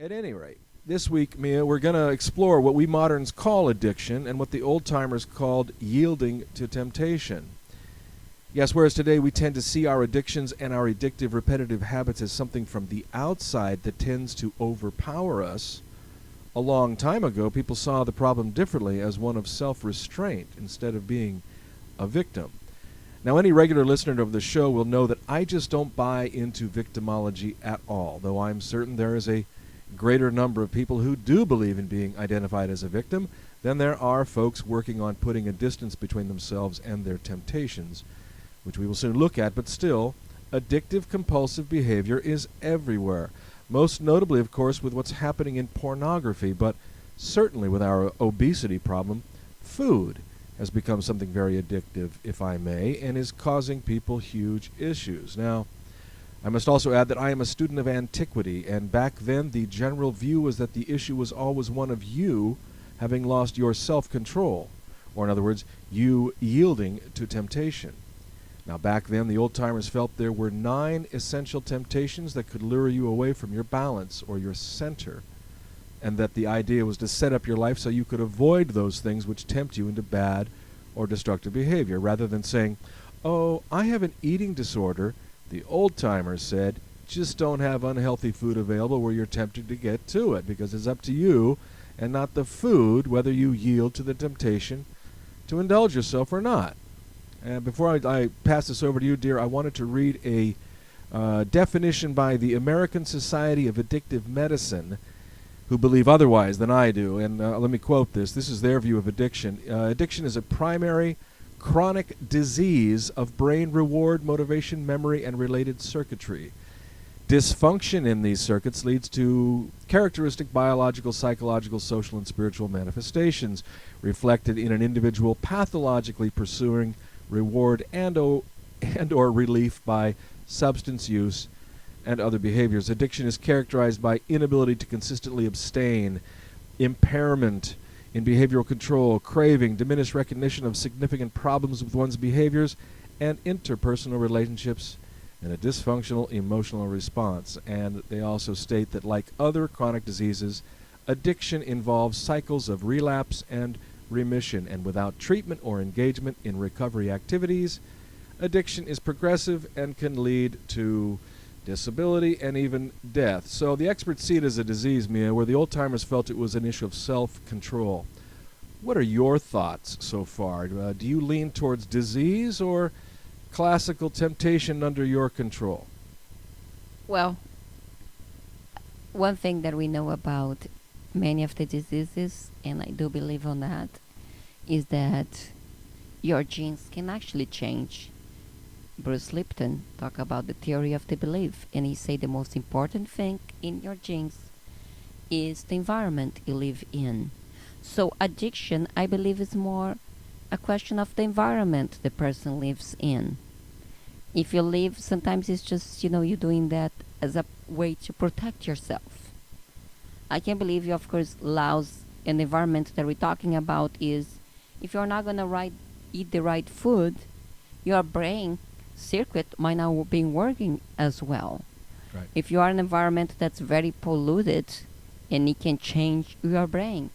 At any rate, this week, Mia, we're going to explore what we moderns call addiction and what the old-timers called yielding to temptation. Yes, whereas today we tend to see our addictions and our addictive repetitive habits as something from the outside that tends to overpower us, a long time ago people saw the problem differently as one of self-restraint instead of being a victim. Now, any regular listener of the show will know that I just don't buy into victimology at all, though I'm certain there is a greater number of people who do believe in being identified as a victim than there are folks working on putting a distance between themselves and their temptations, which we will soon look at. But still, addictive compulsive behavior is everywhere, most notably, of course, with what's happening in pornography, but certainly with our obesity problem. Food has become something very addictive, if I may, and is causing people huge issues. Now, I must also add that I am a student of antiquity, and back then the general view was that the issue was always one of you having lost your self-control, or in other words, you yielding to temptation. Now, back then the old-timers felt there were 9 essential temptations that could lure you away from your balance or your center, and that the idea was to set up your life so you could avoid those things which tempt you into bad or destructive behavior, rather than saying, "Oh, I have an eating disorder." The old-timers said, just don't have unhealthy food available where you're tempted to get to it, because it's up to you and not the food whether you yield to the temptation to indulge yourself or not. And before I pass this over to you, dear, I wanted to read a definition by the American Society of Addictive Medicine, who believe otherwise than I do. And let me quote this. This is their view of addiction. Addiction is a primary chronic disease of brain reward, motivation, memory, and related circuitry. Dysfunction in these circuits leads to characteristic biological, psychological, social, and spiritual manifestations reflected in an individual pathologically pursuing reward and or relief by substance use and other behaviors. Addiction is characterized by inability to consistently abstain, impairment in behavioral control, craving, diminished recognition of significant problems with one's behaviors and interpersonal relationships, and a dysfunctional emotional response. And they also state that, like other chronic diseases, addiction involves cycles of relapse and remission, and without treatment or engagement in recovery activities, addiction is progressive and can lead to disability and even death. So the experts see it as a disease, Mia, where the old-timers felt it was an issue of self-control. What are your thoughts so far? Do you lean towards disease or classical temptation under your control? Well, one thing that we know about many of the diseases, and I do believe on that, is that your genes can actually change. Bruce Lipton talked about the theory of the belief, and he said the most important thing in your genes is the environment you live in. So addiction, I believe, is more a question of the environment the person lives in. If you live, sometimes it's just, you're doing that as a way to protect yourself. I can believe you, of course, allows an environment that we're talking about is, if you're not going to eat the right food, your brain circuit might not be working as well. Right. If you are in an environment that's very polluted, and it can change your brain,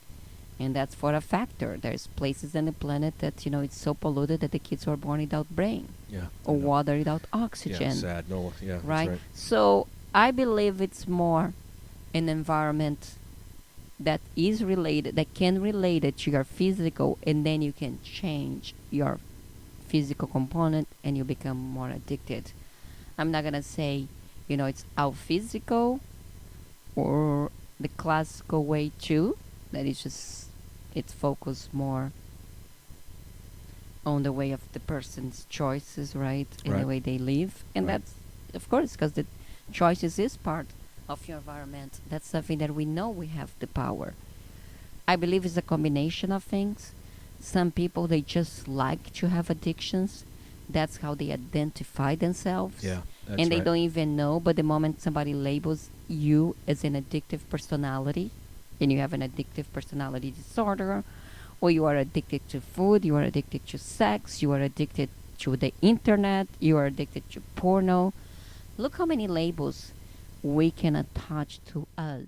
and that's for a factor. There's places on the planet that it's so polluted that the kids are born without brain, or water without oxygen. Yeah, sad. No, yeah, right? That's right. So I believe it's more an environment that is related, that can relate it to your physical, and then you can change your physical component and you become more addicted. I'm not gonna say, it's all physical or the classical way too, that is just, it's focused more on the way of the person's choices, right? And the way they live. And that's, of course, because the choices is part of your environment. That's something that we know we have the power. I believe it's a combination of things. Some people, they just like to have addictions. That's how they identify themselves. Yeah, that's and they right. don't even know, but the moment somebody labels you as an addictive personality, and you have an addictive personality disorder, or you are addicted to food, you are addicted to sex, you are addicted to the internet, you are addicted to porno. Look how many labels we can attach to us.